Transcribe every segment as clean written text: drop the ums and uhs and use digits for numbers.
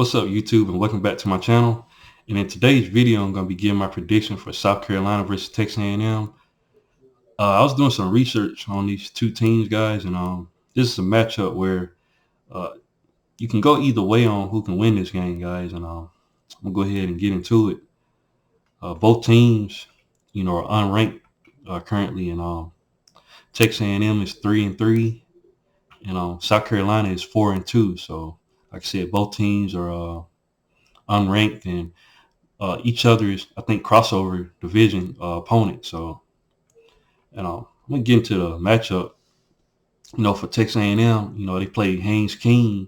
What's up, YouTube, and welcome back to my channel. And in today's video, I'm going to be giving my prediction for South Carolina versus Texas A&M. I was doing some research on these two teams, guys, and this is a matchup where uh, you can go either way on who can win this game, guys. And I'm going to go ahead and get into it. Both teams, are unranked currently, and Texas A&M is 3-3, and South Carolina is 4-2. So, like I said, both teams are unranked, and each other's, I think, crossover division opponent. So, I'm gonna get into the matchup. For Texas A&M, they played Haynes King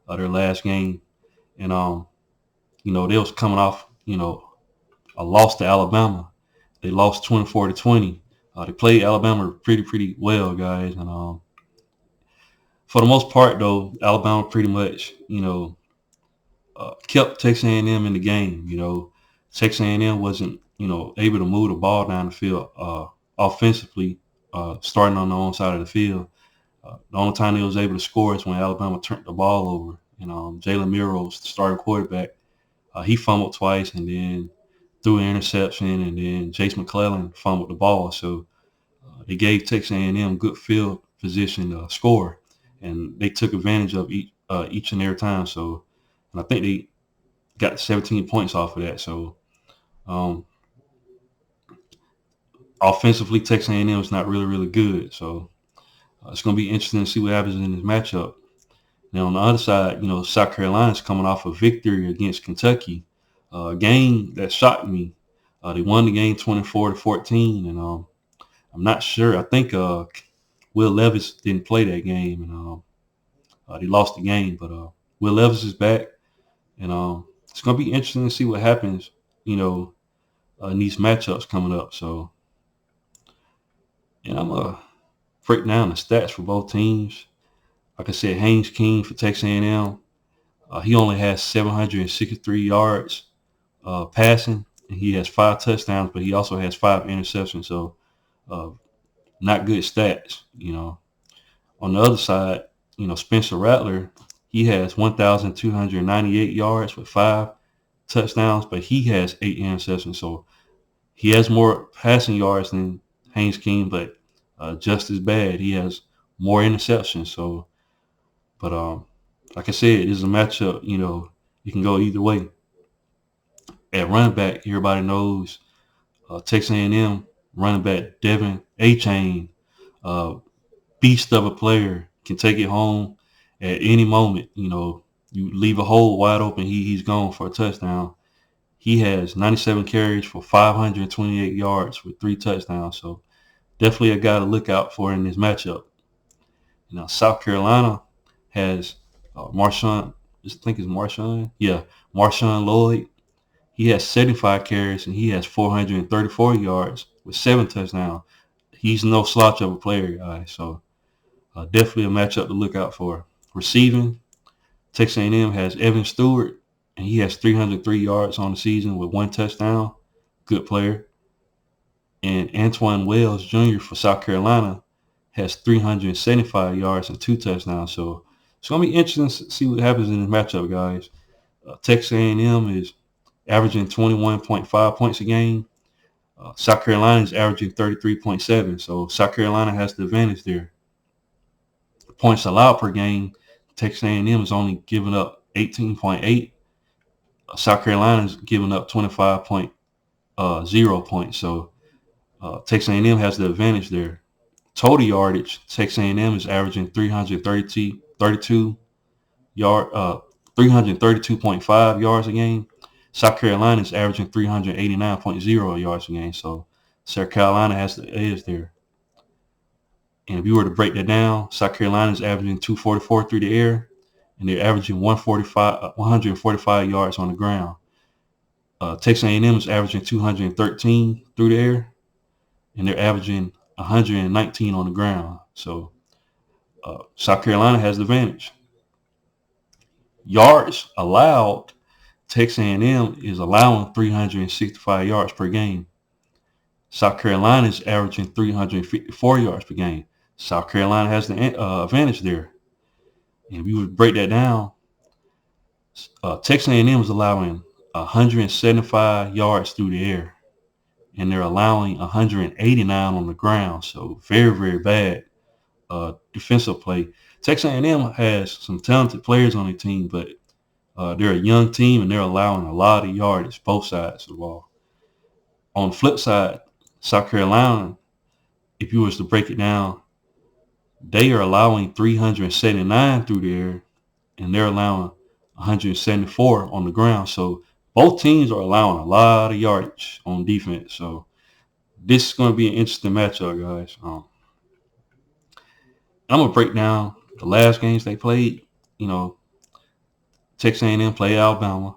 their last game, and they was coming off, a loss to Alabama. They lost 24-20. They played Alabama pretty well, guys, and for the most part, though, Alabama pretty much, kept Texas A&M in the game. Texas A&M wasn't, able to move the ball down the field offensively, starting on the own side of the field. The only time they was able to score is when Alabama turned the ball over. Jalen Milroe, the starting quarterback, he fumbled twice and then threw an interception, and then Jace McClellan fumbled the ball. So they gave Texas A&M good field position to score, and they took advantage of each and every time. So, and I think they got 17 points off of that. So, offensively, Texas A&M is not really good. So it's going to be interesting to see what happens in this matchup. Now, on the other side, South Carolina's coming off a victory against Kentucky, a game that shocked me. They won the game 24-14, and I'm not sure. I think Will Levis didn't play that game, and they lost the game. But Will Levis is back, and it's going to be interesting to see what happens, in these matchups coming up. So, and I'm going to break down the stats for both teams. Like I said, Haynes King for Texas A&M, he only has 763 yards passing, and he has 5 touchdowns, but he also has 5 interceptions. So, not good stats. On the other side, Spencer Rattler, he has 1,298 yards with 5 touchdowns, but he has 8 interceptions. So he has more passing yards than Haynes King, but just as bad, he has more interceptions. So, but like I said, this is a matchup. You can go either way. At running back, everybody knows Texas A&M running back Devin A-Chain, beast of a player, can take it home at any moment. You leave a hole wide open, he's gone for a touchdown. He has 97 carries for 528 yards with 3 touchdowns. So definitely a guy to look out for in this matchup. South Carolina has Marshawn, I think it's Marshawn. Yeah, Marshawn Lloyd. He has 75 carries and he has 434 yards with 7 touchdowns. He's no slouch of a player, guys. So definitely a matchup to look out for. Receiving, Texas A&M has Evan Stewart, and he has 303 yards on the season with 1 touchdown. Good player. And Antoine Wells Jr. for South Carolina has 375 yards and 2 touchdowns. So it's going to be interesting to see what happens in this matchup, guys. Texas A&M is averaging 21.5 points a game. South Carolina is averaging 33.7. So South Carolina has the advantage there. Points allowed per game, Texas A&M is only giving up 18.8. South Carolina is giving up 25.0 points. So Texas A&M has the advantage there. Total yardage, Texas A&M is averaging 332.5 yards a game. South Carolina is averaging 389.0 yards a game. So South Carolina has the edge there. And if you were to break that down, South Carolina is averaging 244 through the air, and they're averaging 145 yards on the ground. Texas A&M is averaging 213 through the air, and they're averaging 119 on the ground. So South Carolina has the advantage. Yards allowed, Texas A&M is allowing 365 yards per game. South Carolina is averaging 354 yards per game. South Carolina has the advantage there. And if you would break that down, Texas A&M is allowing 175 yards through the air, and they're allowing 189 on the ground. So very, very bad defensive play. Texas A&M has some talented players on their team, but they're a young team, and they're allowing a lot of yardage both sides of the ball. On the flip side, South Carolina, if you was to break it down, they are allowing 379 through the air, and they're allowing 174 on the ground. So both teams are allowing a lot of yardage on defense. So this is going to be an interesting matchup, guys. I'm going to break down the last games they played. You know, Texas A&M played Alabama.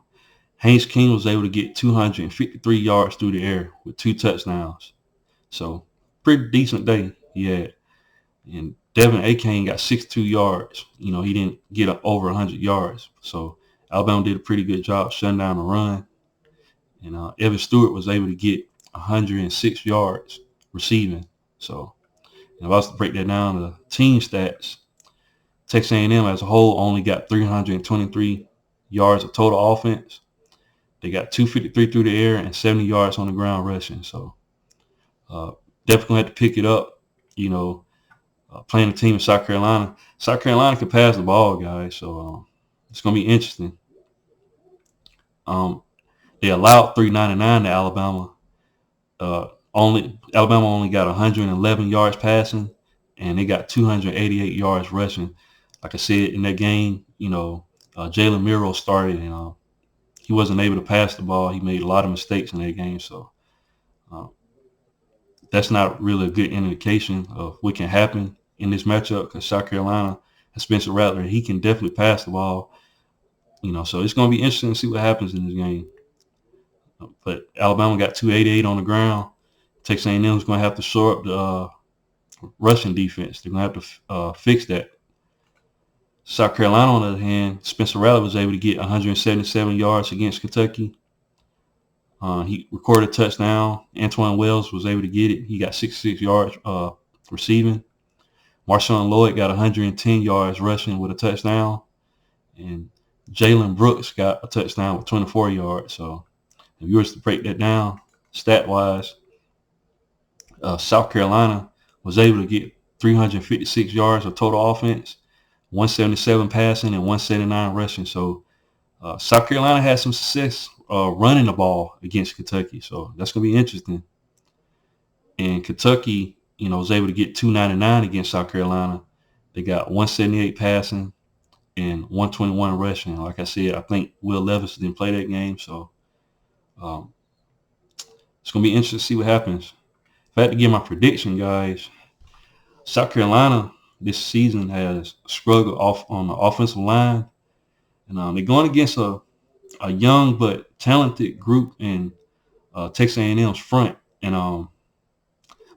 Haynes King was able to get 253 yards through the air with 2 touchdowns. So pretty decent day he had. And Devin Akane got 62 yards. You know, he didn't get over 100 yards. So Alabama did a pretty good job shutting down the run. And Evan Stewart was able to get 106 yards receiving. So if I was to break that down to team stats, Texas A&M as a whole only got 323 yards of total offense. They got 253 through the air and 70 yards on the ground rushing. So definitely going to have to pick it up, you know, playing a team in South Carolina. South Carolina can pass the ball, guys. So it's going to be interesting. They allowed 399 to Alabama. Alabama only got 111 yards passing, and they got 288 yards rushing. Like I said, in that game, you know, Jalen Miro started, and he wasn't able to pass the ball. He made a lot of mistakes in that game. So that's not really a good indication of what can happen in this matchup, because South Carolina has Spencer Rattler. He can definitely pass the ball. You know, so it's going to be interesting to see what happens in this game. But Alabama got 288 on the ground. Texas A&M is going to have to shore up the rushing defense. They're going to have to fix that. South Carolina, on the other hand, Spencer Rattler was able to get 177 yards against Kentucky. He recorded a touchdown. Antoine Wells was able to get it. He got 66 yards receiving. Marshawn Lloyd got 110 yards rushing with a touchdown. And Jalen Brooks got a touchdown with 24 yards. So if you were to break that down stat-wise, South Carolina was able to get 356 yards of total offense, 177 passing, and 179 rushing. So South Carolina had some success running the ball against Kentucky. So that's going to be interesting. And Kentucky, you know, was able to get 299 against South Carolina. They got 178 passing and 121 rushing. Like I said, I think Will Levis didn't play that game. So it's going to be interesting to see what happens. If I had to give my prediction, guys, South Carolina this season has struggled off on the offensive line. And they're going against a young but talented group in Texas A&M's front. And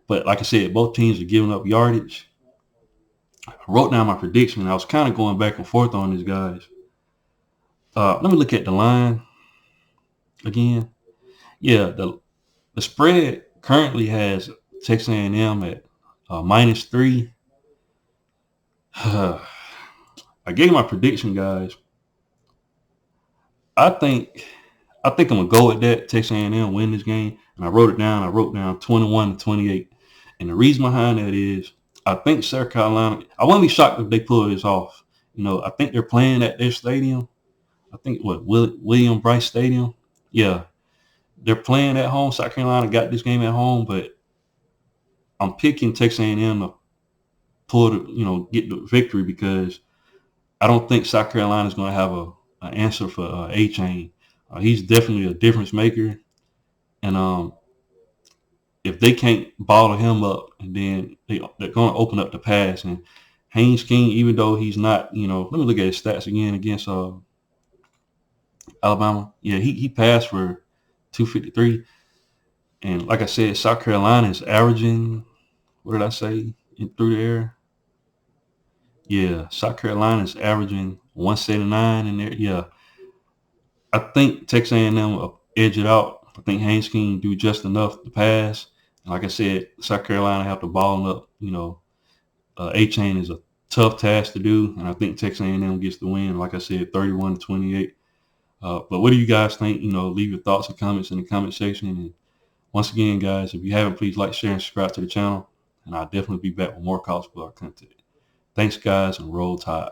but like I said, both teams are giving up yardage. I wrote down my prediction, and I was kind of going back and forth on this, guys. Let me look at the line again. Yeah, the spread currently has Texas A&M at -3. I gave my prediction, guys. I think I'm gonna go with that. Texas A&M win this game, and I wrote it down. I wrote down 21-28, and the reason behind that is I think South Carolina. I wouldn't be shocked if they pull this off. You know, I think they're playing at their stadium. I think William Bryce Stadium. Yeah, they're playing at home. South Carolina got this game at home, but I'm picking Texas A&M to get the victory, because I don't think South Carolina is going to have an answer for A-Chain. He's definitely a difference maker, and if they can't bottle him up, and then they're going to open up the pass. And Haynes King, even though he's not, let me look at his stats again against Alabama. Yeah, he passed for 253. And like I said, South Carolina is averaging, what did I say, through the air? Yeah, South Carolina is averaging 179 in there. Yeah, I think Texas A&M will edge it out. I think Haynes King do just enough to pass. And like I said, South Carolina have to ball up. A-Chain is a tough task to do, and I think Texas A&M gets the win. Like I said, 31-28. But what do you guys think? Leave your thoughts and comments in the comment section. And once again, guys, if you haven't, please like, share, and subscribe to the channel. And I'll definitely be back with more college football content. Thanks, guys, and roll tide.